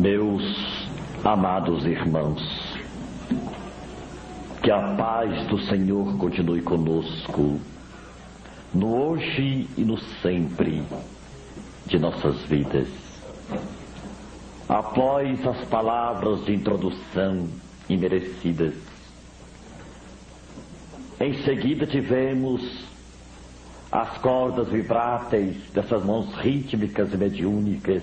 Meus amados irmãos, que a paz do Senhor continue conosco, no hoje e no sempre de nossas vidas. Após as palavras de introdução imerecidas, em seguida tivemos as cordas vibráteis dessas mãos rítmicas e mediúnicas,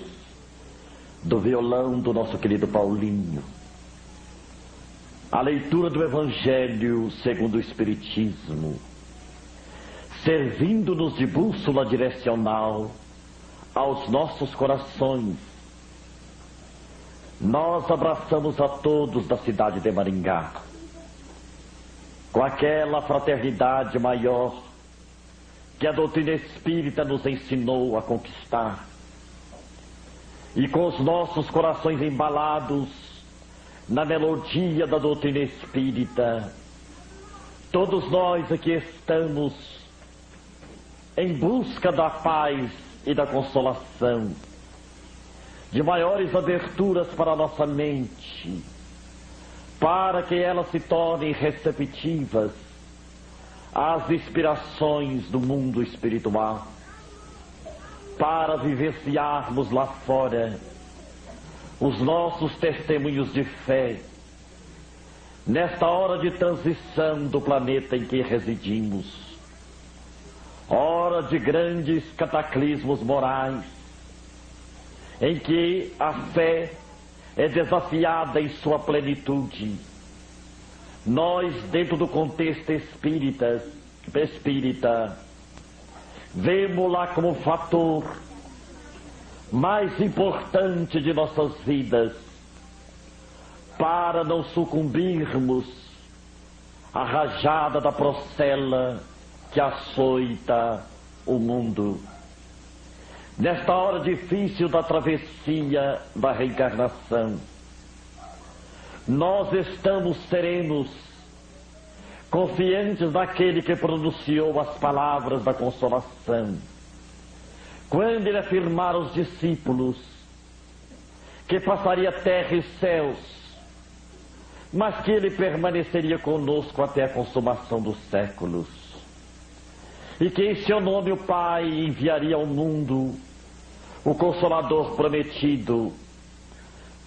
do violão do nosso querido Paulinho, a leitura do Evangelho segundo o Espiritismo, servindo-nos de bússola direcional aos nossos corações. Nós abraçamos a todos da cidade de Maringá, com aquela fraternidade maior que a doutrina espírita nos ensinou a conquistar, e com os nossos corações embalados na melodia da doutrina espírita, todos nós aqui estamos em busca da paz e da consolação, de maiores aberturas para a nossa mente, para que elas se tornem receptivas às inspirações do mundo espiritual, para vivenciarmos lá fora os nossos testemunhos de fé, nesta hora de transição do planeta em que residimos, hora de grandes cataclismos morais, em que a fé é desafiada em sua plenitude. Nós, dentro do contexto espírita, vemos-la como fator mais importante de nossas vidas, para não sucumbirmos à rajada da procela que açoita o mundo. Nesta hora difícil da travessia da reencarnação, nós estamos serenos, confiantes daquele que pronunciou as palavras da consolação, quando ele afirmara aos discípulos que passaria terra e céus, mas que ele permaneceria conosco até a consumação dos séculos, e que em seu nome o Pai enviaria ao mundo o Consolador prometido,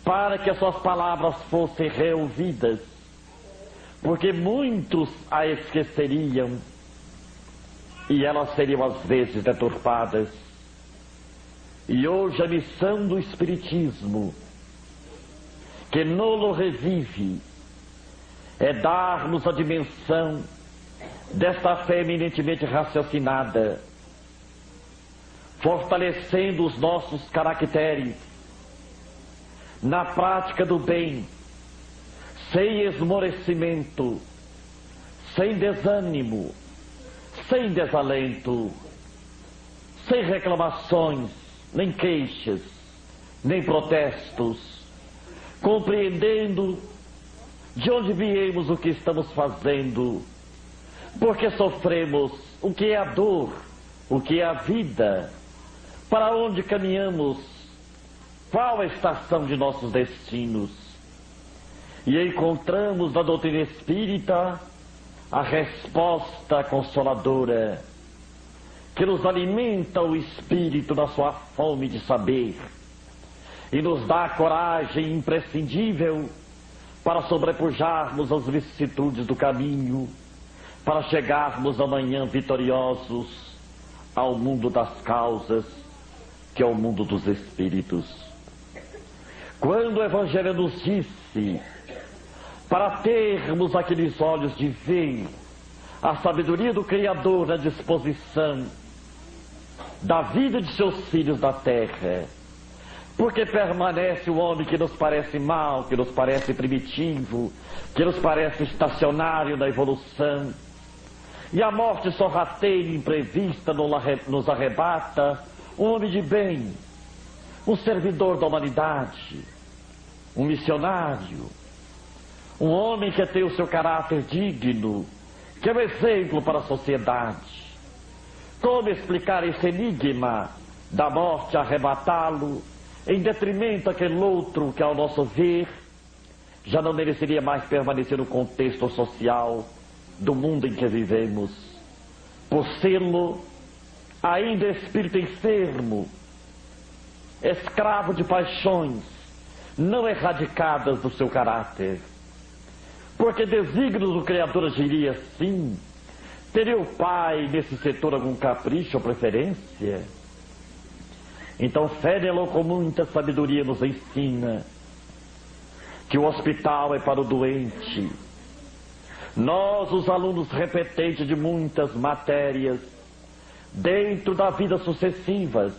para que as suas palavras fossem reouvidas, porque muitos a esqueceriam e elas seriam às vezes deturpadas. E hoje a missão do Espiritismo, que nolo revive, é dar-nos a dimensão desta fé eminentemente raciocinada, fortalecendo os nossos caracteres na prática do bem, sem esmorecimento, sem desânimo, sem desalento, sem reclamações, nem queixas, nem protestos, compreendendo de onde viemos, o que estamos fazendo, porque sofremos, o que é a dor, o que é a vida, para onde caminhamos, qual a estação de nossos destinos. E encontramos na doutrina espírita a resposta consoladora, que nos alimenta o espírito na sua fome de saber e nos dá a coragem imprescindível para sobrepujarmos as vicissitudes do caminho, para chegarmos amanhã vitoriosos ao mundo das causas, que é o mundo dos espíritos. Quando o Evangelho nos disse para termos aqueles olhos de ver a sabedoria do Criador na disposição da vida de seus filhos da terra, porque permanece o homem que nos parece mau, que nos parece primitivo, que nos parece estacionário na evolução, e a morte sorrateira e imprevista nos arrebata um homem de bem, um servidor da humanidade, um missionário, um homem que tem o seu caráter digno, que é um exemplo para a sociedade. Como explicar esse enigma da morte arrebatá-lo em detrimento àquele outro que, ao nosso ver, já não mereceria mais permanecer no contexto social do mundo em que vivemos, por sê-lo ainda espírito enfermo, escravo de paixões não erradicadas do seu caráter. Porque desígnios do Criador agiria assim? Teria o Pai nesse setor algum capricho ou preferência? Então Fénelon com muita sabedoria nos ensina que o hospital é para o doente. Nós, os alunos repetentes de muitas matérias, dentro da vida sucessivas,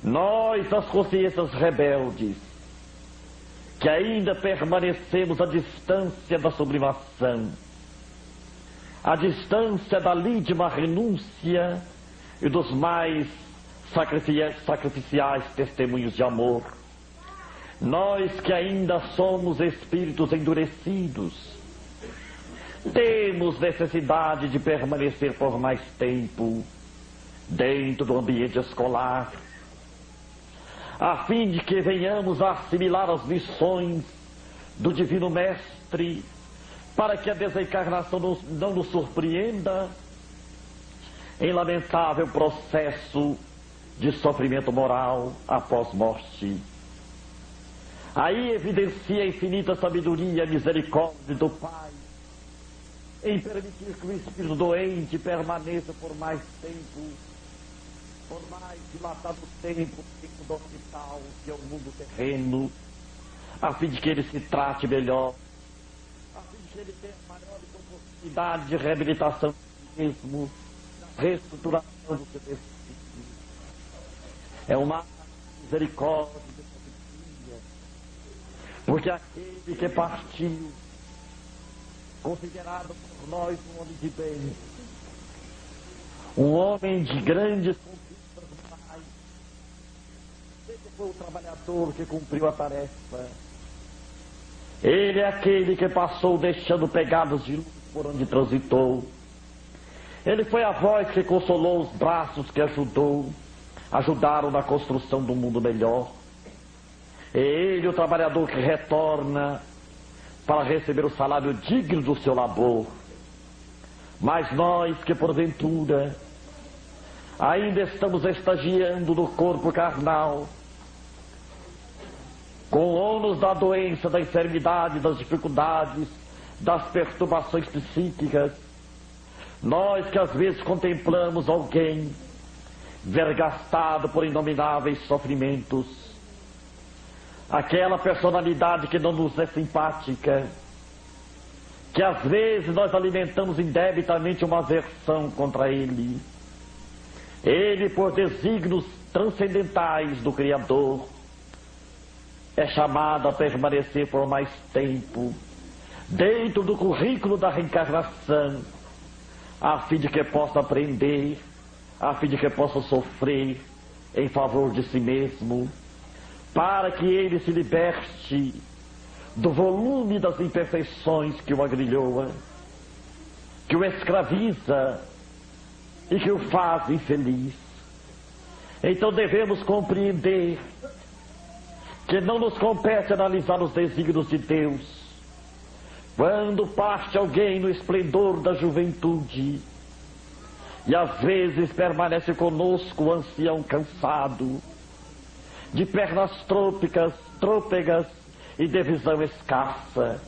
nós, as consciências rebeldes, que ainda permanecemos à distância da sublimação, à distância da lídima renúncia e dos mais sacrificiais testemunhos de amor, nós que ainda somos espíritos endurecidos, temos necessidade de permanecer por mais tempo dentro do ambiente escolar, a fim de que venhamos a assimilar as lições do Divino Mestre, para que a desencarnação não nos surpreenda em lamentável processo de sofrimento moral após morte. Aí evidencia a infinita sabedoria e misericórdia do Pai em permitir que o espírito doente permaneça por mais tempo, por mais dilatado tempo dentro do hospital, que é o mundo terreno, a fim de que ele se trate melhor, a fim de que ele tenha maior oportunidade de reabilitação de si mesmo, da reestruturação do seu espírito. É uma misericórdia de sabedoria, porque aquele que partiu, considerado por nós um homem de bem, um homem de grandes conquistas morais, ele foi o trabalhador que cumpriu a tarefa. Ele é aquele que passou deixando pegadas de luz por onde transitou. Ele foi a voz que consolou, os braços que ajudaram na construção do mundo melhor. É ele o trabalhador que retorna para receber o salário digno do seu labor. Mas nós que porventura ainda estamos estagiando no corpo carnal, com o ônus da doença, da enfermidade, das dificuldades, das perturbações psíquicas, nós que às vezes contemplamos alguém vergastado por inomináveis sofrimentos, aquela personalidade que não nos é simpática, que às vezes nós alimentamos indebitamente uma aversão contra ele. Ele, por desígnios transcendentais do Criador, é chamado a permanecer por mais tempo dentro do currículo da reencarnação, a fim de que possa aprender, a fim de que possa sofrer em favor de si mesmo, para que ele se liberte do volume das imperfeições que o agrilhoa, que o escraviza e que o faz infeliz. Então devemos compreender que não nos compete analisar os desígnios de Deus quando parte alguém no esplendor da juventude e às vezes permanece conosco o ancião cansado, de pernas trôpegas e de visão escassa,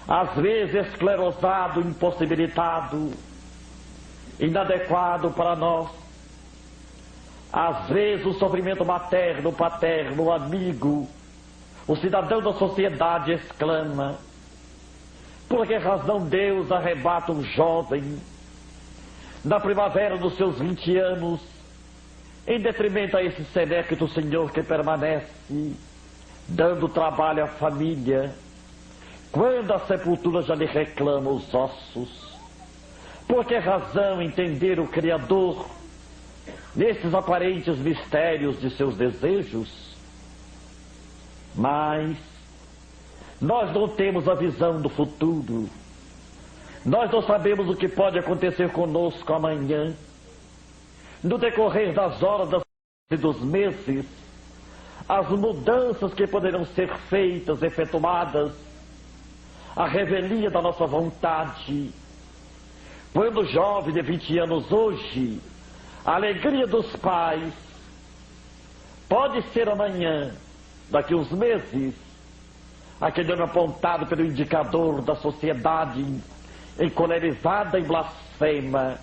às vezes esclerosado, impossibilitado, inadequado para nós. Às vezes o sofrimento materno, paterno, o amigo, o cidadão da sociedade exclama: por que razão Deus arrebata um jovem na primavera dos seus 20 anos, em detrimento a esse senéquito Senhor que permanece dando trabalho à família, quando a sepultura já lhe reclama os ossos? Por que razão entender o Criador nesses aparentes mistérios de seus desejos? Mas nós não temos a visão do futuro. Nós não sabemos o que pode acontecer conosco amanhã, no decorrer das horas e dos meses as mudanças que poderão ser feitas, efetuadas, a revelia da nossa vontade. Quando jovem de 20 anos hoje, a alegria dos pais pode ser amanhã, daqui uns meses, aquele ano apontado pelo indicador da sociedade encolerizada e blasfema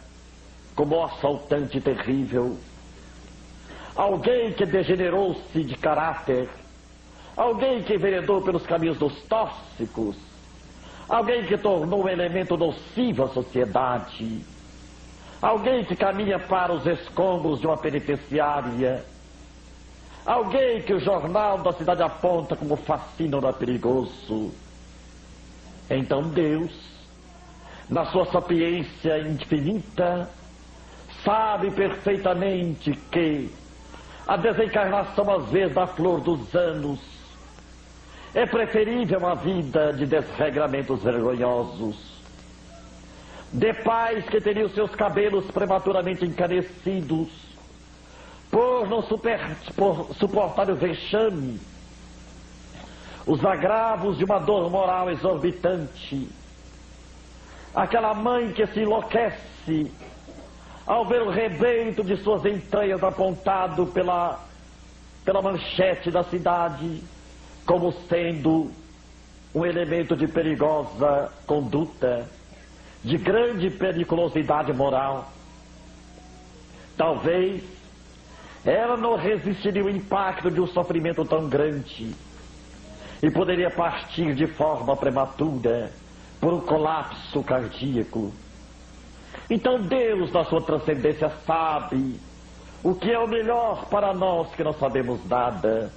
como um assaltante terrível. Alguém que degenerou-se de caráter, alguém que enveredou pelos caminhos dos tóxicos, alguém que tornou um elemento nocivo à sociedade, alguém que caminha para os escombros de uma penitenciária, alguém que o jornal da cidade aponta como fascínora perigoso. Então Deus, na sua sapiência infinita, sabe perfeitamente que a desencarnação, às vezes, da flor dos anos é preferível a uma vida de desregramentos vergonhosos, de pais que teriam seus cabelos prematuramente encanecidos por não suportar o vexame, os agravos de uma dor moral exorbitante. Aquela mãe que se enlouquece ao ver o rebento de suas entranhas apontado pela manchete da cidade como sendo um elemento de perigosa conduta, de grande periculosidade moral. Talvez ela não resistiria ao impacto de um sofrimento tão grande e poderia partir de forma prematura por um colapso cardíaco. Então Deus, na sua transcendência, sabe o que é o melhor para nós que não sabemos nada,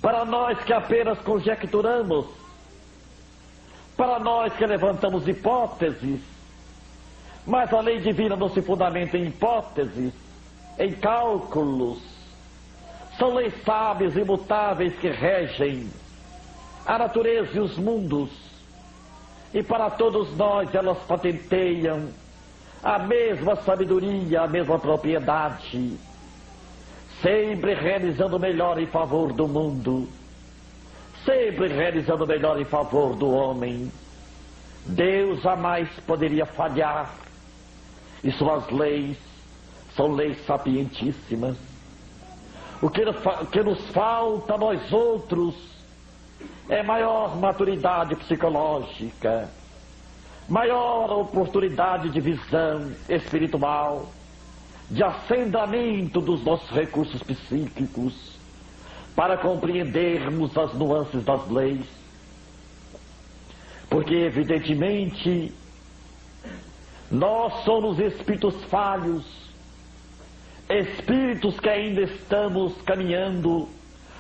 para nós que apenas conjecturamos, para nós que levantamos hipóteses, mas a lei divina não se fundamenta em hipóteses, em cálculos. São leis sábias e imutáveis que regem a natureza e os mundos, e para todos nós elas patenteiam a mesma sabedoria, a mesma propriedade, sempre realizando o melhor em favor do mundo, sempre realizando o melhor em favor do homem. Deus jamais poderia falhar, e suas leis são leis sapientíssimas. O que nos falta a nós outros é maior maturidade psicológica, maior oportunidade de visão espiritual, de acendamento dos nossos recursos psíquicos, para compreendermos as nuances das leis. Porque, evidentemente, nós somos espíritos falhos, espíritos que ainda estamos caminhando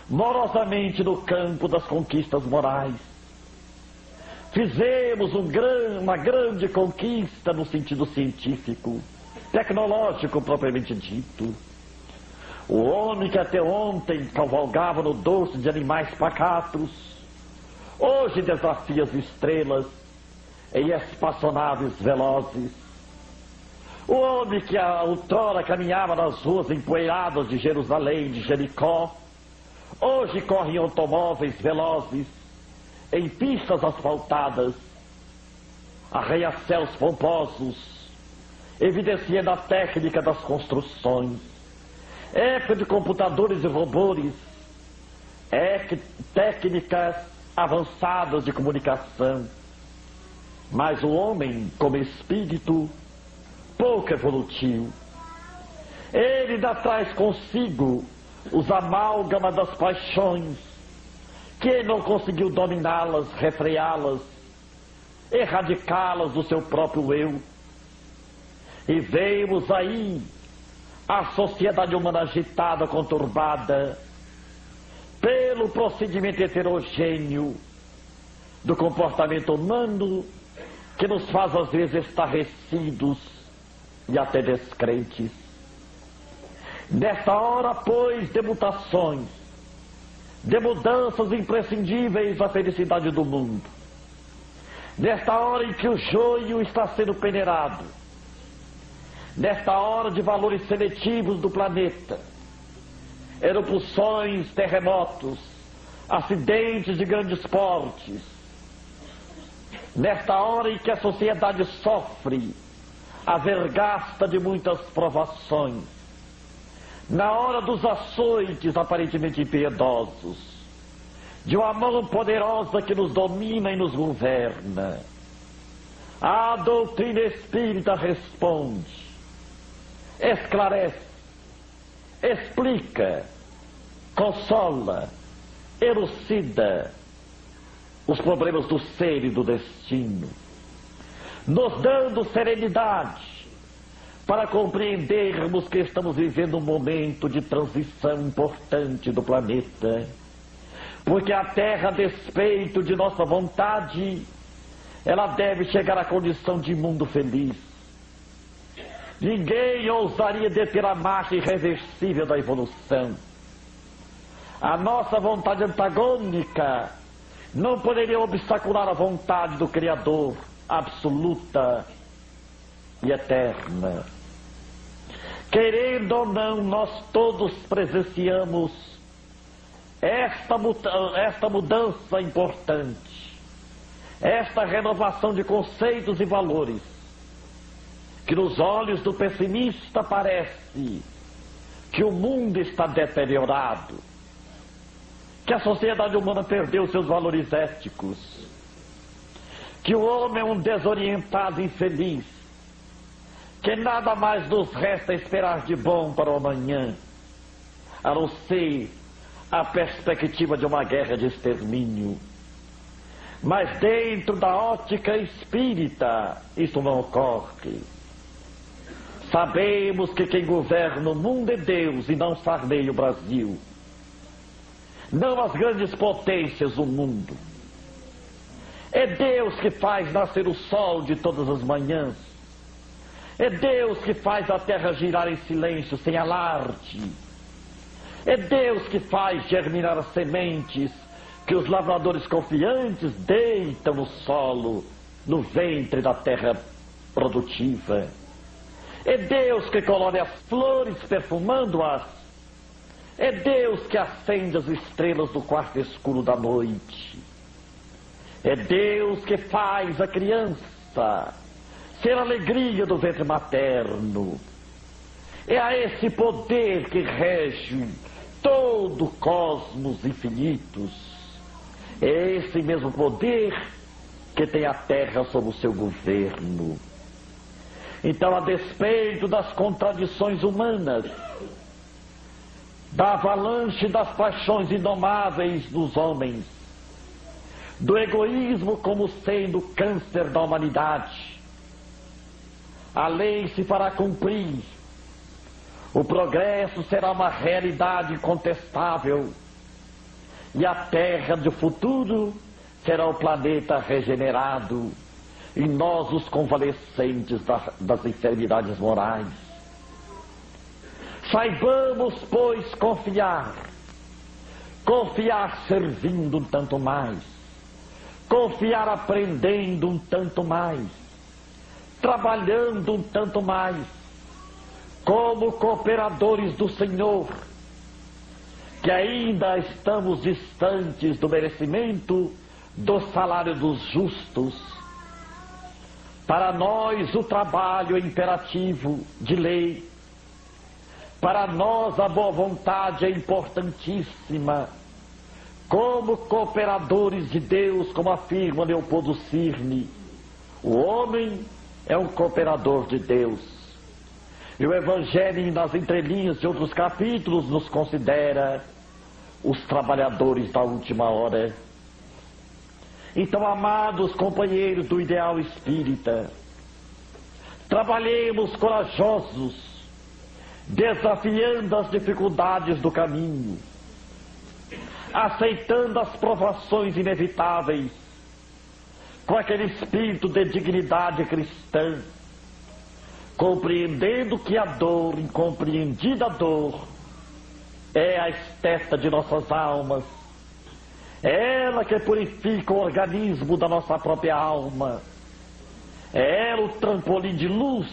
morosamente no campo das conquistas morais. Fizemos uma grande conquista no sentido científico, tecnológico propriamente dito. O homem que até ontem cavalgava no dorso de animais pacatos, hoje desafia as estrelas em espaçonaves velozes. O homem que outrora caminhava nas ruas empoeiradas de Jerusalém, de Jericó, hoje corre em automóveis velozes, em pistas asfaltadas, arranha-céus pomposos, evidenciando a técnica das construções. Época de computadores e robôs, técnicas avançadas de comunicação. Mas o homem, como espírito, pouco evolutivo, ele ainda traz consigo os amálgamas das paixões, que não conseguiu dominá-las, refreá-las, erradicá-las do seu próprio eu. E vemos aí a sociedade humana agitada, conturbada, pelo procedimento heterogêneo do comportamento humano, que nos faz às vezes estarrecidos e até descrentes. Nesta hora, pois, de mutações, de mudanças imprescindíveis à felicidade do mundo, nesta hora em que o joio está sendo peneirado, nesta hora de valores seletivos do planeta, erupções, terremotos, acidentes de grandes portes. Nesta hora em que a sociedade sofre a vergasta de muitas provações, na hora dos açoites aparentemente impiedosos, de uma mão poderosa que nos domina e nos governa, a doutrina espírita responde, esclarece, explica, consola, elucida os problemas do ser e do destino, nos dando serenidade para compreendermos que estamos vivendo um momento de transição importante do planeta, porque a Terra, a despeito de nossa vontade, ela deve chegar à condição de mundo feliz. Ninguém ousaria deter a marcha irreversível da evolução. A nossa vontade antagônica não poderia obstacular a vontade do Criador, absoluta e eterna. Querendo ou não, nós todos presenciamos esta mudança importante, esta renovação de conceitos e valores, que nos olhos do pessimista parece que o mundo está deteriorado, que a sociedade humana perdeu seus valores éticos, que o homem é um desorientado infeliz, que nada mais nos resta esperar de bom para o amanhã, a não ser a perspectiva de uma guerra de extermínio. Mas dentro da ótica espírita, isso não ocorre. Sabemos que quem governa o mundo é Deus e não Sarney o Brasil. Não as grandes potências do mundo. É Deus que faz nascer o sol de todas as manhãs. É Deus que faz a terra girar em silêncio, sem alarde. É Deus que faz germinar as sementes que os lavradores confiantes deitam no solo, no ventre da terra produtiva. É Deus que colore as flores perfumando-as. É Deus que acende as estrelas do quarto escuro da noite. É Deus que faz a criança ser a alegria do ventre materno. É a esse poder que rege todo o cosmos infinitos. É esse mesmo poder que tem a Terra sob o seu governo. Então, a despeito das contradições humanas, da avalanche das paixões indomáveis dos homens, do egoísmo como sendo o câncer da humanidade, a lei se fará cumprir, o progresso será uma realidade incontestável, e a Terra do futuro será o planeta regenerado, e nós os convalescentes das enfermidades morais. Saibamos, pois, confiar servindo um tanto mais, confiar aprendendo um tanto mais, trabalhando um tanto mais, como cooperadores do Senhor, que ainda estamos distantes do merecimento do salário dos justos. Para nós o trabalho é imperativo de lei. Para nós a boa vontade é importantíssima. Como cooperadores de Deus, como afirma Leopoldo Cirne, o homem é um cooperador de Deus. E o Evangelho, nas entrelinhas de outros capítulos, nos considera os trabalhadores da última hora. Então, amados companheiros do ideal espírita, trabalhemos corajosos, desafiando as dificuldades do caminho, aceitando as provações inevitáveis, com aquele espírito de dignidade cristã, compreendendo que a dor, incompreendida dor, é a esteta de nossas almas, é ela que purifica o organismo da nossa própria alma, é ela o trampolim de luz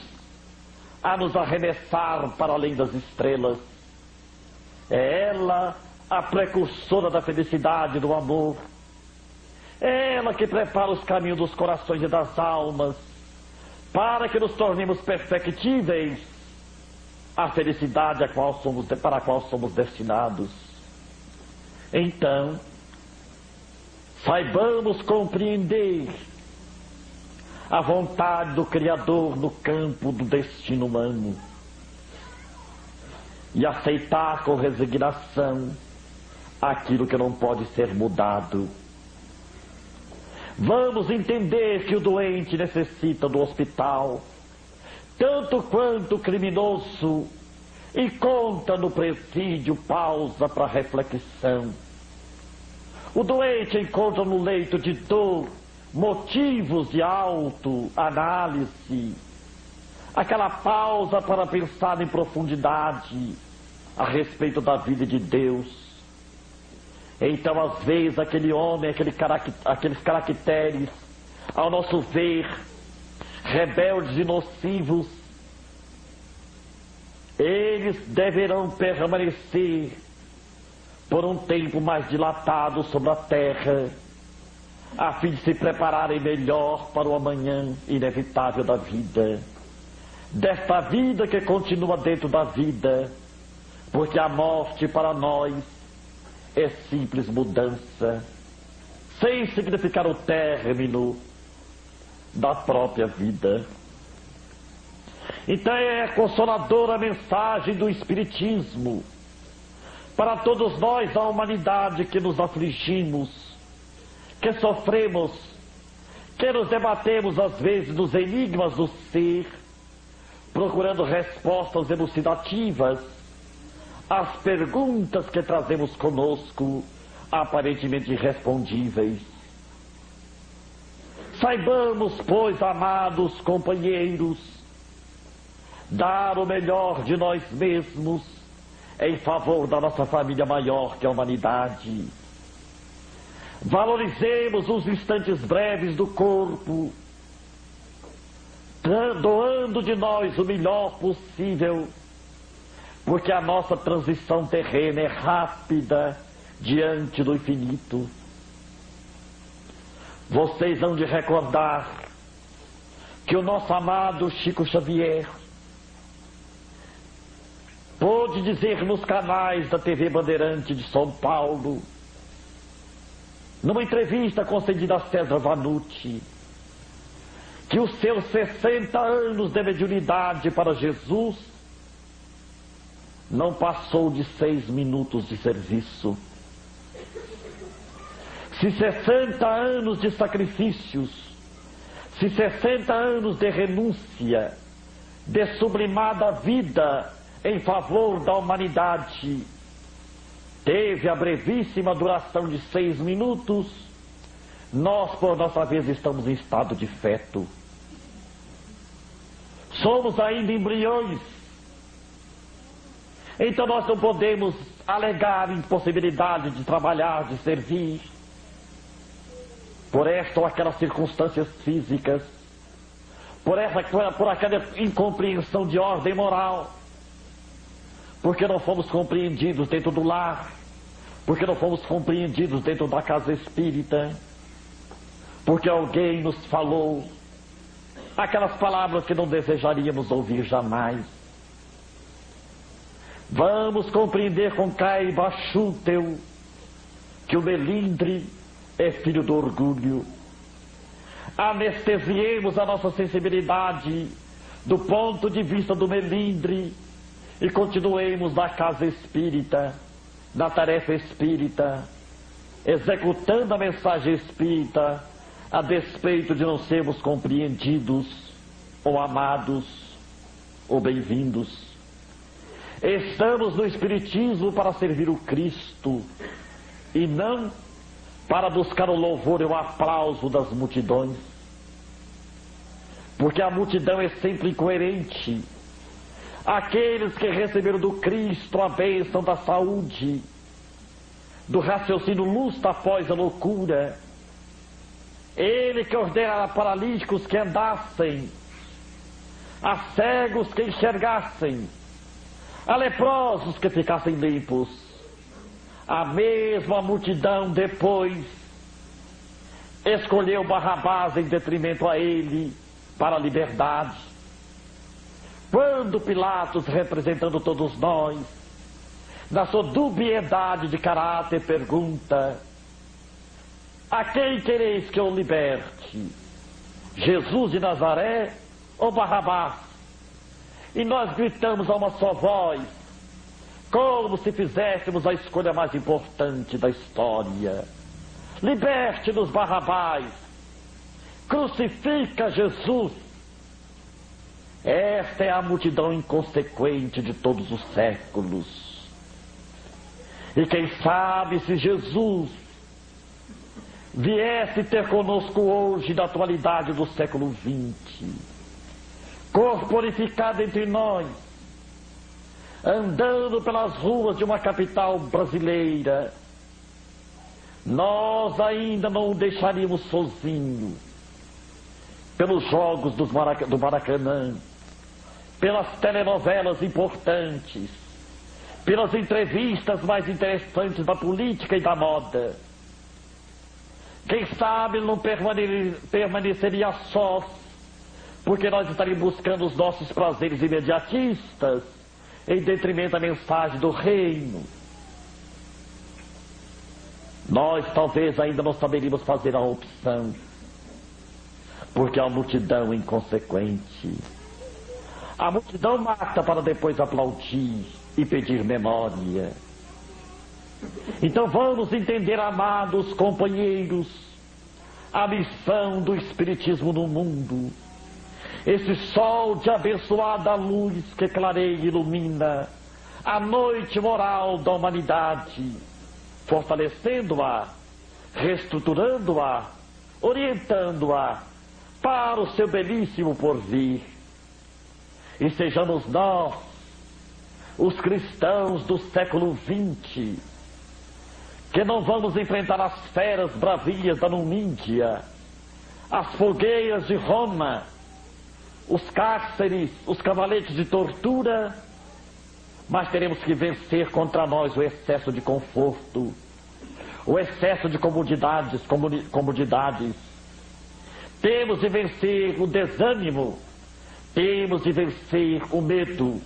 a nos arremessar para além das estrelas. É ela a precursora da felicidade e do amor. É ela que prepara os caminhos dos corações e das almas para que nos tornemos perfectíveis à felicidade para a qual somos destinados. Então, saibamos compreender a vontade do Criador no campo do destino humano e aceitar com resignação aquilo que não pode ser mudado. Vamos entender que o doente necessita do hospital, tanto quanto o criminoso, e conta no presídio pausa para reflexão. O doente encontra no leito de dor motivos de autoanálise, aquela pausa para pensar em profundidade a respeito da vida de Deus. Então, às vezes, aquele homem, aqueles caracteres, ao nosso ver, rebeldes e nocivos, eles deverão permanecer por um tempo mais dilatado sobre a terra, a fim de se prepararem melhor para o amanhã inevitável da vida. Desta vida que continua dentro da vida, porque a morte para nós é simples mudança, sem significar o término da própria vida. Então é consoladora a mensagem do Espiritismo para todos nós, a humanidade, que nos afligimos, que sofremos, que nos debatemos às vezes nos enigmas do ser, procurando respostas elucidativas às perguntas que trazemos conosco, aparentemente irrespondíveis. Saibamos, pois, amados companheiros, dar o melhor de nós mesmos em favor da nossa família maior, que é a humanidade. Valorizemos os instantes breves do corpo, doando de nós o melhor possível, porque a nossa transição terrena é rápida diante do infinito. Vocês hão de recordar que o nosso amado Chico Xavier pôde dizer nos canais da TV Bandeirante de São Paulo, numa entrevista concedida a César Vanucci, que os seus 60 anos de mediunidade para Jesus não passou de 6 minutos de serviço. Se 60 anos de sacrifícios, se 60 anos de renúncia, de sublimada vida em favor da humanidade, teve a brevíssima duração de 6 minutos, nós, por nossa vez, estamos em estado de feto. Somos ainda embriões. Então nós não podemos alegar impossibilidade de trabalhar, de servir, por esta ou aquelas circunstâncias físicas, por aquela incompreensão de ordem moral, porque não fomos compreendidos dentro do lar, porque não fomos compreendidos dentro da casa espírita, porque alguém nos falou aquelas palavras que não desejaríamos ouvir jamais. Vamos compreender com Caiba Schuttel que o melindre é filho do orgulho. Anestesiemos a nossa sensibilidade do ponto de vista do melindre e continuemos na casa espírita, na tarefa espírita, executando a mensagem espírita, a despeito de não sermos compreendidos, ou amados, ou bem-vindos. Estamos no Espiritismo para servir o Cristo, e não para buscar o louvor e o aplauso das multidões, porque a multidão é sempre incoerente. Aqueles que receberam do Cristo a bênção da saúde, do raciocínio lustro após a loucura, Ele que ordena a paralíticos que andassem, a cegos que enxergassem, a leprosos que ficassem limpos. A mesma multidão depois escolheu Barrabás em detrimento a ele para a liberdade. Quando Pilatos, representando todos nós, na sua dubiedade de caráter, pergunta: a quem quereis que eu liberte? Jesus de Nazaré ou Barrabás? E nós gritamos a uma só voz, como se fizéssemos a escolha mais importante da história: liberte-nos, Barrabás, crucifica Jesus. Esta é a multidão inconsequente de todos os séculos. E quem sabe se Jesus viesse ter conosco hoje, na atualidade do século XX, corporificado entre nós, andando pelas ruas de uma capital brasileira, nós ainda não o deixaríamos sozinho, pelos jogos do Maracanã, pelas telenovelas importantes, pelas entrevistas mais interessantes da política e da moda. Quem sabe ele não permaneceria sós, porque nós estaríamos buscando os nossos prazeres imediatistas, em detrimento da mensagem do reino. Nós talvez ainda não saberíamos fazer a opção, porque a multidão é inconsequente. A multidão mata para depois aplaudir e pedir memória. Então vamos entender, amados companheiros, a missão do Espiritismo no mundo. Esse sol de abençoada luz que clareia e ilumina a noite moral da humanidade, fortalecendo-a, reestruturando-a, orientando-a para o seu belíssimo porvir. E sejamos nós, os cristãos do século XX, que não vamos enfrentar as feras bravias da Numídia, as fogueiras de Roma, os cárceres, os cavaletes de tortura, mas teremos que vencer contra nós o excesso de conforto, o excesso de comodidades. Temos de vencer o desânimo, temos de vencer o medo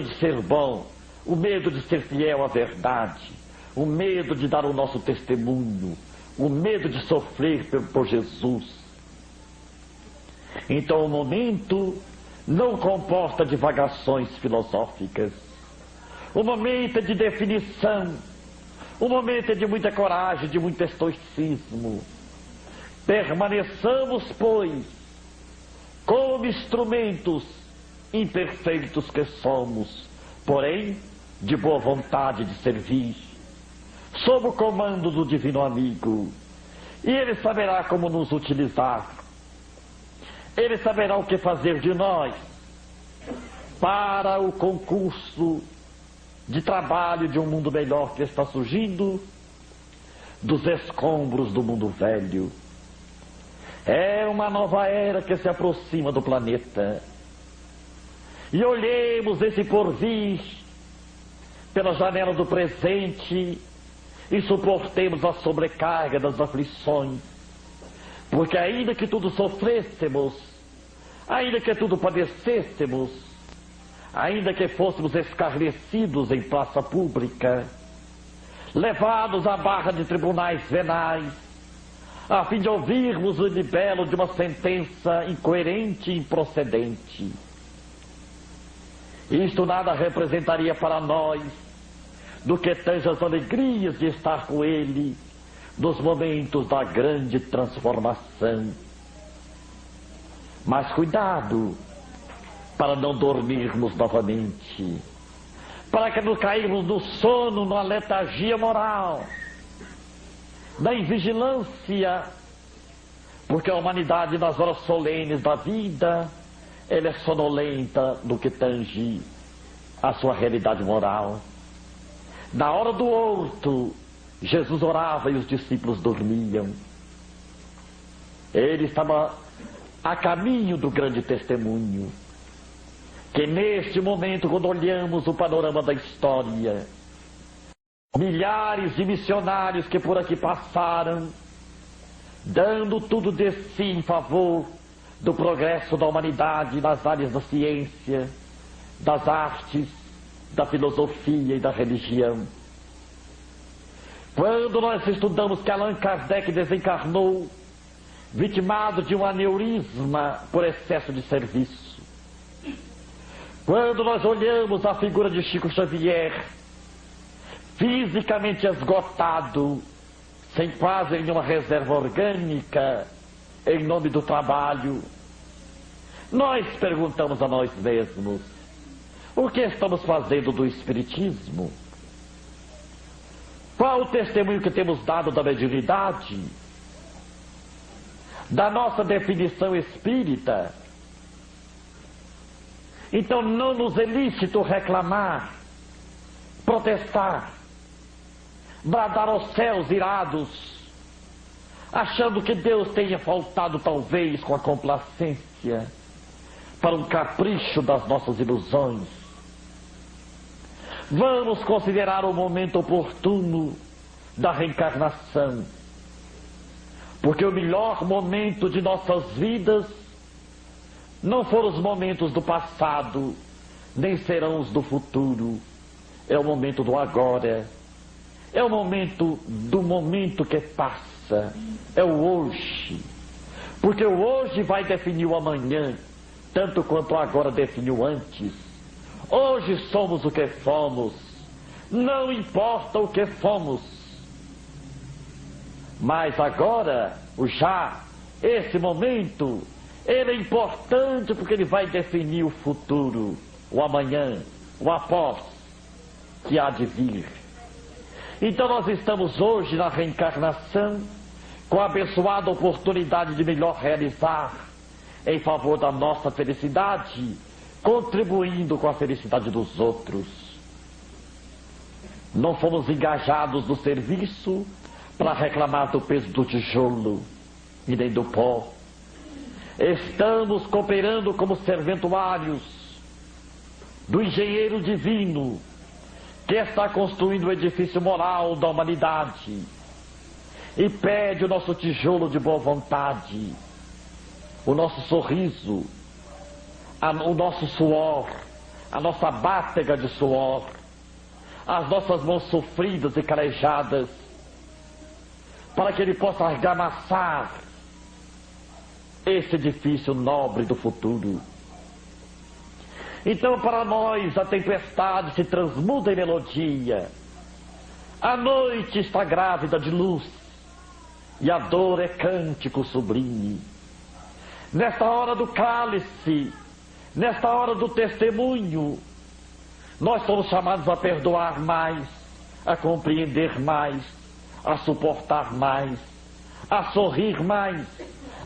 de ser bom, o medo de ser fiel à verdade, o medo de dar o nosso testemunho, o medo de sofrer por Jesus. Então o momento não comporta divagações filosóficas. O momento é de definição. O momento é de muita coragem, de muito estoicismo. Permaneçamos, pois, como instrumentos imperfeitos que somos, porém de boa vontade de servir, sob o comando do Divino Amigo. E Ele saberá como nos utilizar. Ele saberá o que fazer de nós para o concurso de trabalho de um mundo melhor que está surgindo dos escombros do mundo velho. É uma nova era que se aproxima do planeta. E olhemos esse porvir pela janela do presente e suportemos a sobrecarga das aflições. Porque ainda que tudo sofrêssemos, ainda que tudo padecêssemos, ainda que fôssemos escarnecidos em praça pública, levados à barra de tribunais venais, a fim de ouvirmos o libelo de uma sentença incoerente e improcedente, isto nada representaria para nós do que tantas alegrias de estar com Ele nos momentos da grande transformação. Mas cuidado para não dormirmos novamente, para que não cairmos no sono, na letargia moral, na invigilância, porque a humanidade nas horas solenes da vida, ela é sonolenta no que tange a sua realidade moral. Na hora do horto, Jesus orava e os discípulos dormiam. Ele estava a caminho do grande testemunho. que neste momento, quando olhamos o panorama da história, milhares de missionários que por aqui passaram, dando tudo de si em favor do progresso da humanidade nas áreas da ciência, das artes, da filosofia e da religião. Quando nós estudamos que Allan Kardec desencarnou, vitimado de um aneurisma por excesso de serviço. Quando nós olhamos a figura de Chico Xavier, fisicamente esgotado, sem quase nenhuma reserva orgânica, em nome do trabalho, nós perguntamos a nós mesmos: o que estamos fazendo do Espiritismo? Qual o testemunho que temos dado da mediunidade? Da nossa definição espírita? Então não nos é lícito reclamar, protestar, bradar aos céus irados, achando que Deus tenha faltado talvez com a complacência para um capricho das nossas ilusões. Vamos considerar o momento oportuno da reencarnação, porque o melhor momento de nossas vidas não foram os momentos do passado, nem serão os do futuro. É o momento do agora, é o momento do momento que passa, é o hoje, porque o hoje vai definir o amanhã, tanto quanto o agora definiu antes. Hoje somos o que fomos, não importa o que fomos. Mas agora, o já, esse momento, ele é importante porque ele vai definir o futuro, o amanhã, o após, que há de vir. Então nós estamos hoje na reencarnação, com a abençoada oportunidade de melhor realizar em favor da nossa felicidade, contribuindo com a felicidade dos outros. Não fomos engajados no serviço para reclamar do peso do tijolo e nem do pó. Estamos cooperando como serventuários do engenheiro divino que está construindo o edifício moral da humanidade e pede o nosso tijolo de boa vontade, o nosso sorriso, o nosso suor, a nossa bátega de suor, as nossas mãos sofridas e calejadas, para que ele possa argamassar esse edifício nobre do futuro. Então, para nós, a tempestade se transmuda em melodia, a noite está grávida de luz, e a dor é cântico sublime. Nesta hora do cálice, nesta hora do testemunho, nós somos chamados a perdoar mais, a compreender mais, a suportar mais, a sorrir mais,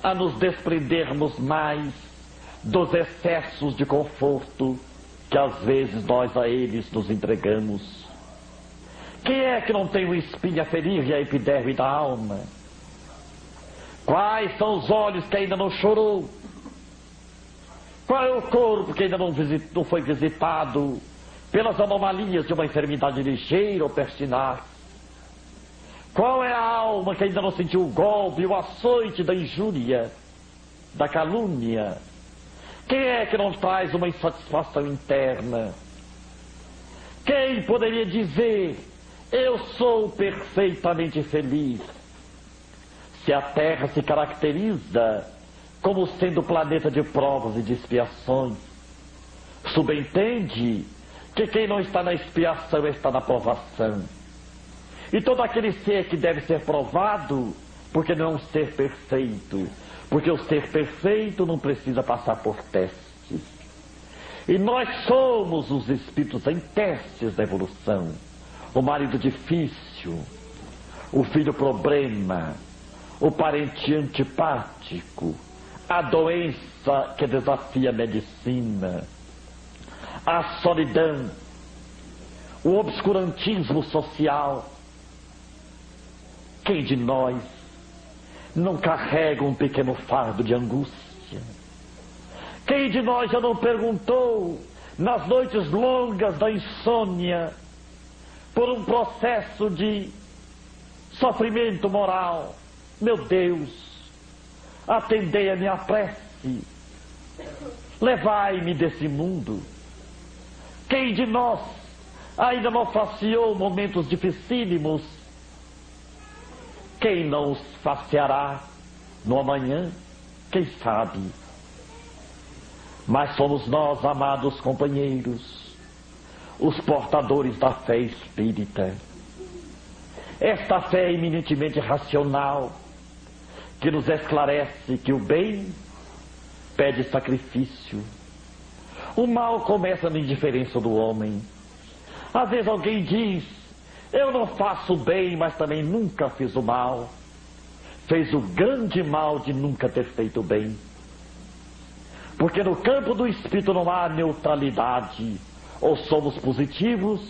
a nos desprendermos mais dos excessos de conforto que às vezes nós a eles nos entregamos. Quem é que não tem o espinho a ferir e a epiderme da alma? Quais são os olhos que ainda não chorou? Qual é o corpo que ainda não foi visitado pelas anomalias de uma enfermidade ligeira ou pertinaz? Qual é a alma que ainda não sentiu o golpe, o açoite da injúria, da calúnia? Quem é que não traz uma insatisfação interna? Quem poderia dizer: eu sou perfeitamente feliz? Se a Terra se caracteriza como sendo planeta de provas e de expiações, subentende que quem não está na expiação está na provação. E todo aquele ser que deve ser provado, porque não é um ser perfeito, porque o ser perfeito não precisa passar por testes. E nós somos os espíritos em testes da evolução. O marido difícil, o filho problema, o parente antipático, a doença que desafia a medicina, a solidão, o obscurantismo social. Quem de nós não carrega um pequeno fardo de angústia? Quem de nós já não perguntou nas noites longas da insônia, por um processo de sofrimento moral. Meu Deus, atendei a minha prece, levai-me desse mundo. Quem de nós ainda não faceou momentos dificílimos? Quem não os faceará no amanhã? Quem sabe? Mas somos nós, amados companheiros, os portadores da fé espírita. Esta fé é eminentemente racional, que nos esclarece que o bem pede sacrifício. O mal começa na indiferença do homem. Às vezes alguém diz: eu não faço o bem, mas também nunca fiz o mal. Fez o grande mal de nunca ter feito o bem. Porque no campo do espírito não há neutralidade. Ou somos positivos,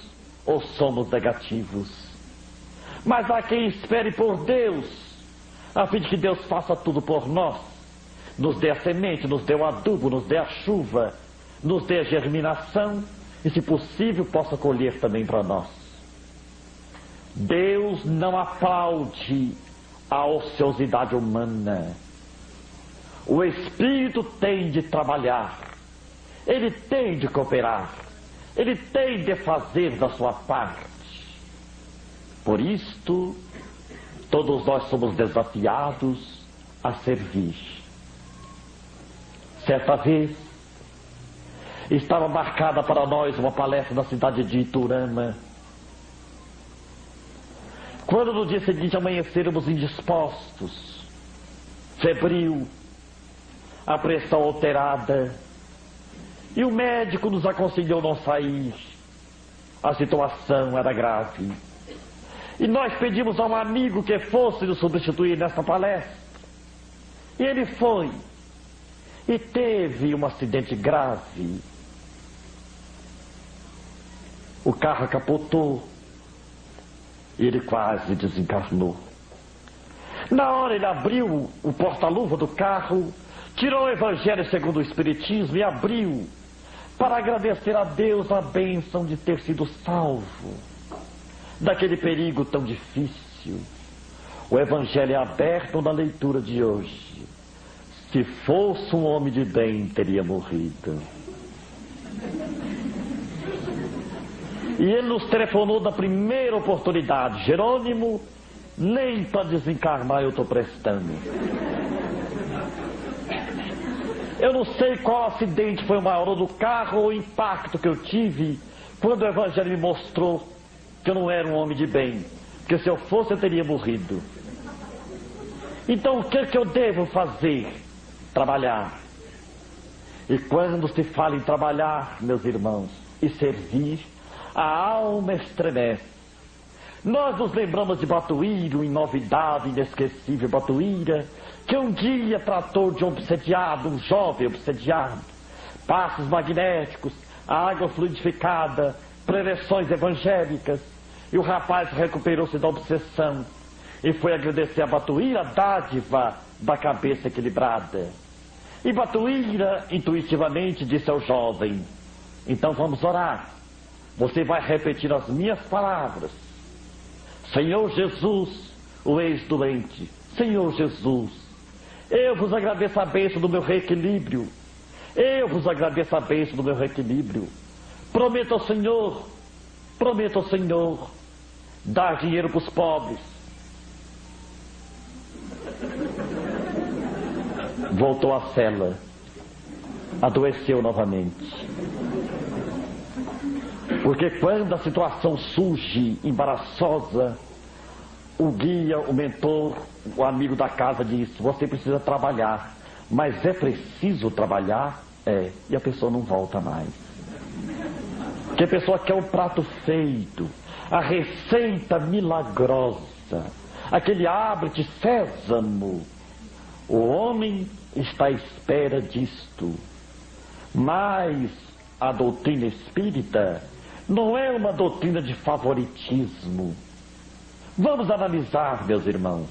ou somos negativos. Mas há quem espere por Deus, a fim de que Deus faça tudo por nós. Nos dê a semente, nos dê o adubo, nos dê a chuva, nos dê a germinação, e se possível possa colher também para nós. Deus não aplaude a ociosidade humana. O Espírito tem de trabalhar, ele tem de cooperar, ele tem de fazer da sua parte. Por isto, todos nós somos desafiados a servir. Certa vez, estava marcada para nós uma palestra na cidade de Iturama. Quando no dia seguinte amanhecermos indispostos, febril, a pressão alterada, e o médico nos aconselhou não sair, a situação era grave. E nós pedimos a um amigo que fosse nos substituir nesta palestra. E ele foi. E teve um acidente grave. O carro capotou. E ele quase desencarnou. Na hora ele abriu o porta-luva do carro, tirou o Evangelho segundo o Espiritismo e abriu para agradecer a Deus a bênção de ter sido salvo daquele perigo tão difícil. O Evangelho é aberto na leitura de hoje. Se fosse um homem de bem, teria morrido. E ele nos telefonou na primeira oportunidade: Jerônimo, nem para desencarnar eu estou prestando. Eu não sei qual acidente foi o maior, ou do carro, ou o impacto que eu tive quando o Evangelho me mostrou que eu não era um homem de bem, porque se eu fosse eu teria morrido. Então o que é que eu devo fazer? Trabalhar. E quando se fala em trabalhar, meus irmãos, e servir, a alma estremece. Nós nos lembramos de Batuíra, o inovidável, inesquecível Batuíra, que um dia tratou de um obsediado, um jovem obsediado, passos magnéticos, água fluidificada, preleções evangélicas, e o rapaz recuperou-se da obsessão e foi agradecer a Batuíra a dádiva da cabeça equilibrada. E Batuíra intuitivamente disse ao jovem: então vamos orar. Você vai repetir as minhas palavras. Senhor Jesus, o ex-doente, Senhor Jesus, eu vos agradeço a bênção do meu reequilíbrio. Eu vos agradeço a bênção do meu reequilíbrio. Prometo ao Senhor, dar dinheiro para os pobres. Voltou à cela, adoeceu novamente. Porque quando a situação surge embaraçosa, o guia, o mentor, o amigo da casa diz: você precisa trabalhar. Mas é preciso trabalhar? É. E a pessoa não volta mais. Porque a pessoa quer o prato feito, a receita milagrosa, aquele abre-te sésamo. O homem está à espera disto. Mas a doutrina espírita não é uma doutrina de favoritismo. Vamos analisar, meus irmãos.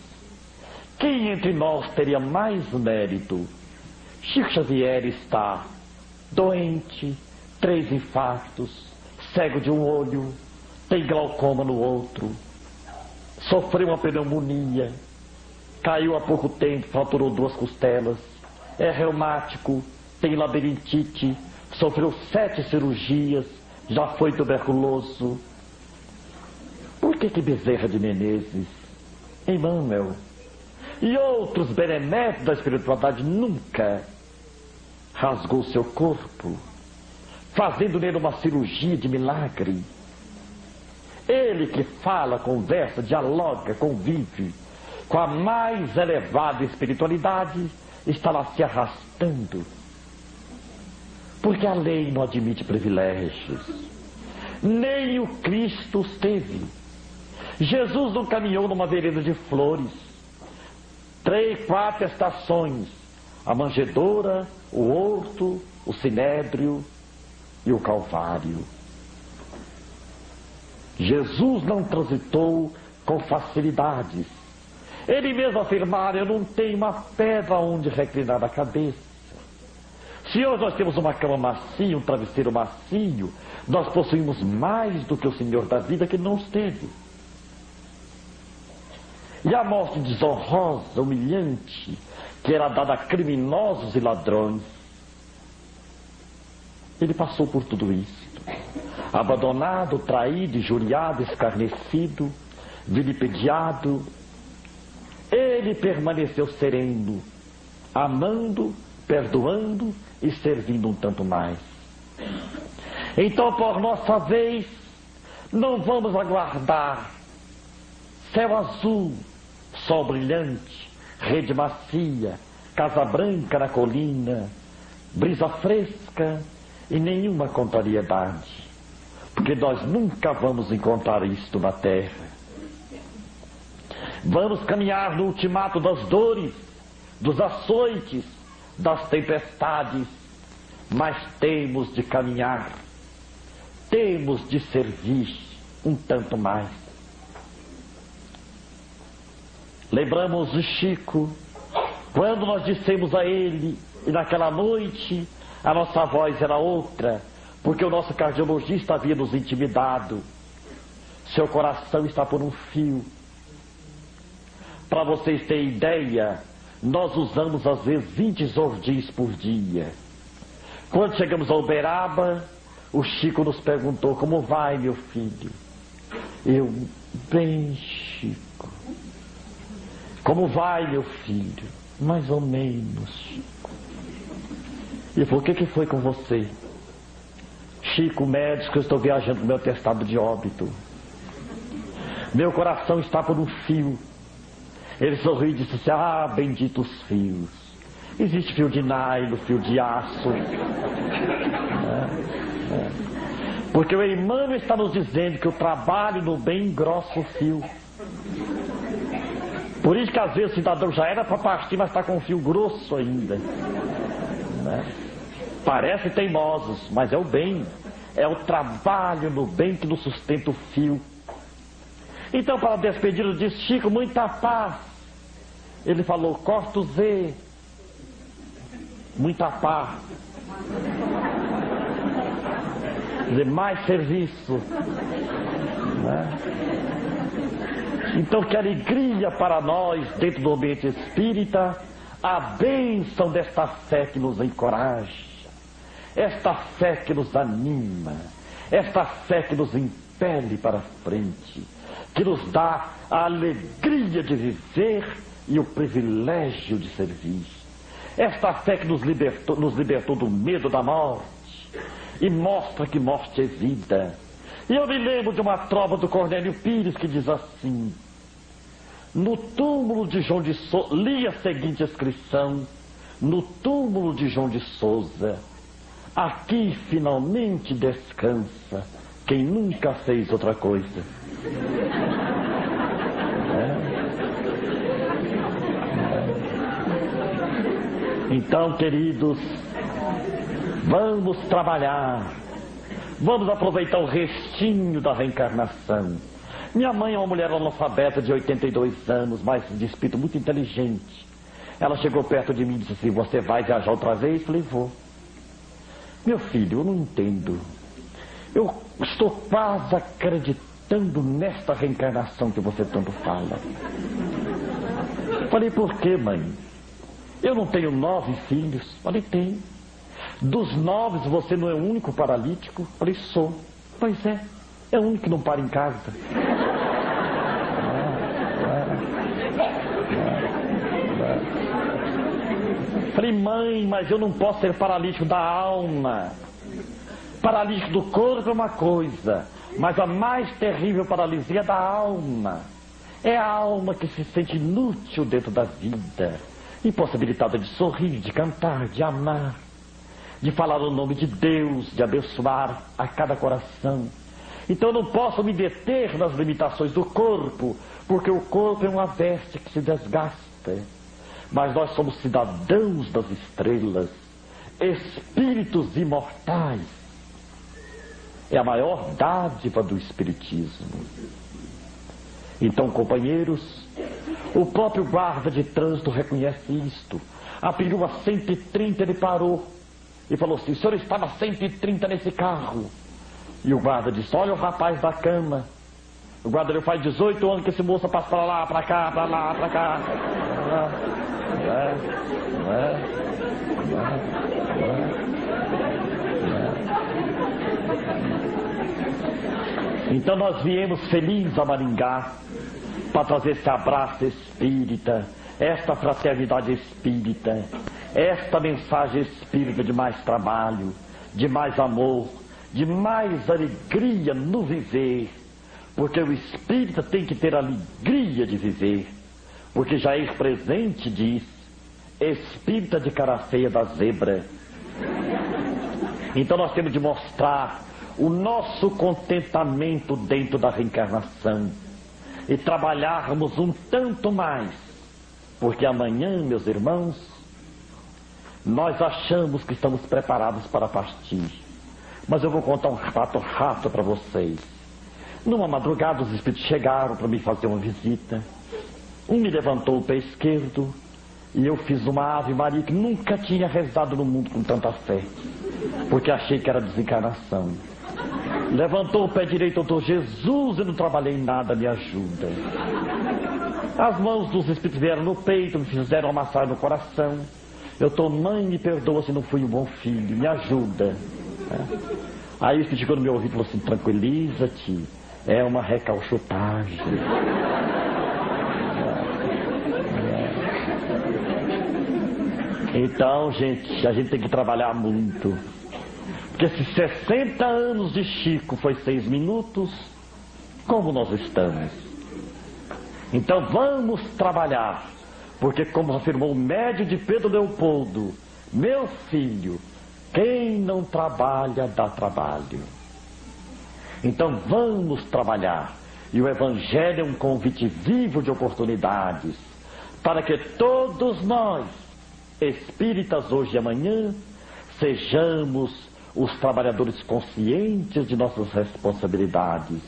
Quem entre nós teria mais mérito? Chico Xavier está doente, 3 infartos, cego de um olho, tem glaucoma no outro, sofreu uma pneumonia, caiu há pouco tempo, fraturou 2 costelas, é reumático, tem labirintite, sofreu 7 cirurgias, já foi tuberculoso. Por que Bezerra de Menezes, Emmanuel e outros beneméritos da espiritualidade nunca rasgou seu corpo, fazendo nele uma cirurgia de milagre? Ele que fala, conversa, dialoga, convive com a mais elevada espiritualidade, está lá se arrastando. Porque a lei não admite privilégios. Nem o Cristo os teve. Jesus não caminhou numa vereda de flores. 3, 4 estações: a manjedoura, o horto, o sinédrio e o Calvário. Jesus não transitou com facilidades. Ele mesmo afirmara: eu não tenho uma pedra onde reclinar a cabeça. Se hoje nós temos uma cama macia, um travesseiro macio, nós possuímos mais do que o Senhor da vida, que não os teve. E a morte desonrosa, humilhante, que era dada a criminosos e ladrões, ele passou por tudo isso. Abandonado, traído, injuriado, escarnecido, vilipendiado, ele permaneceu sereno, amando, perdoando e servindo um tanto mais. Então, por nossa vez, não vamos aguardar céu azul, sol brilhante, rede macia, casa branca na colina, brisa fresca e nenhuma contrariedade, porque nós nunca vamos encontrar isto na terra. Vamos caminhar no ultimato das dores, dos açoites, das tempestades, mas temos de caminhar, temos de servir um tanto mais. Lembramos de Chico, quando nós dissemos a ele, e naquela noite a nossa voz era outra, porque o nosso cardiologista havia nos intimidado: seu coração está por um fio. Para vocês terem ideia, nós usamos às vezes 20 Zordins por dia. Quando chegamos a Uberaba, o Chico nos perguntou: como vai, meu filho? Eu: bem, Chico. Como vai, meu filho? Mais ou menos, Chico. Ele falou: o que foi com você? Chico, médico, eu estou viajando com meu atestado de óbito. Meu coração está por um fio. Ele sorriu e disse assim: ah, benditos fios. Existe fio de nylon, fio de aço. Porque o Emmanuel está nos dizendo que o trabalho no bem engrossa o fio. Por isso que às vezes o cidadão já era para partir, mas está com um fio grosso ainda. Parece teimosos, mas é o bem. É o trabalho no bem que nos sustenta o fio. Então, para despedir de Chico, muita paz. Ele falou: corta o Z. Muita paz. Quer dizer, mais serviço. Então, que alegria para nós, dentro do ambiente espírita, a bênção desta fé que nos encoraja, esta fé que nos anima, esta fé que nos impele para frente, que nos dá a alegria de viver e o privilégio de servir. Esta fé que nos libertou do medo da morte e mostra que morte é vida. E eu me lembro de uma trova do Cornélio Pires que diz assim: no túmulo de João de Souza, li a seguinte inscrição: no túmulo de João de Souza, aqui finalmente descansa quem nunca fez outra coisa. Então, queridos, vamos trabalhar, vamos aproveitar o restinho da reencarnação. Minha mãe é uma mulher analfabeta de 82 anos, mas de espírito muito inteligente. Ela chegou perto de mim e disse assim: você vai viajar outra vez? Eu falei: vou. Meu filho, eu não entendo. Eu estou quase acreditando nesta reencarnação que você tanto fala. Falei, por quê, mãe? Eu não tenho 9 filhos. Falei, tem. Dos 9, você não é o único paralítico? Falei, sou. Pois é o único que não para em casa. Falei, mãe, mas eu não posso ser paralítico da alma. Paralítico do corpo é uma coisa, mas a mais terrível paralisia é da alma. É a alma que se sente inútil dentro da vida, impossibilitada de sorrir, de cantar, de amar, de falar o nome de Deus, de abençoar a cada coração. Então eu não posso me deter nas limitações do corpo, porque o corpo é uma veste que se desgasta. Mas nós somos cidadãos das estrelas, espíritos imortais. É a maior dádiva do espiritismo. Então, companheiros, o próprio guarda de trânsito reconhece isto. A perua 130 ele parou e falou assim, o senhor estava 130 nesse carro. E o guarda disse, olha o rapaz da cama. O guarda ele faz 18 anos que esse moço passa para lá, para cá, para lá, para cá. Então nós viemos felizes a Maringá para trazer esse abraço espírita, esta fraternidade espírita, esta mensagem espírita de mais trabalho, de mais amor, de mais alegria no viver, porque o espírita tem que ter alegria de viver, porque Jair Presente diz, espírita de cara feia da zebra. Então nós temos de mostrar o nosso contentamento dentro da reencarnação e trabalharmos um tanto mais, porque amanhã, meus irmãos, nós achamos que estamos preparados para partir. Mas eu vou contar um fato rápido para vocês. Numa madrugada os espíritos chegaram para me fazer uma visita. Um me levantou o pé esquerdo e eu fiz uma Ave Maria que nunca tinha rezado no mundo com tanta fé, porque achei que era desencarnação. Levantou o pé direito, eu doutor Jesus, eu não trabalhei em nada, me ajuda. As mãos dos espíritos vieram no peito, me fizeram uma massagem no coração. Eu tô, mãe, me perdoa se não fui um bom filho, me ajuda. Aí o espírito chegou no meu ouvido e falou assim, tranquiliza-te, é uma recalchutagem. Então, gente, a gente tem que trabalhar muito. Porque se 60 anos de Chico foi 6 minutos, como nós estamos? Então vamos trabalhar, porque como afirmou o médio de Pedro Leopoldo, meu filho, quem não trabalha dá trabalho. Então vamos trabalhar, e o Evangelho é um convite vivo de oportunidades, para que todos nós, espíritas hoje e amanhã, sejamos os trabalhadores conscientes de nossas responsabilidades,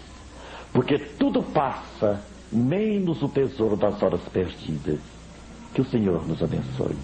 porque tudo passa, menos o tesouro das horas perdidas. Que o Senhor nos abençoe.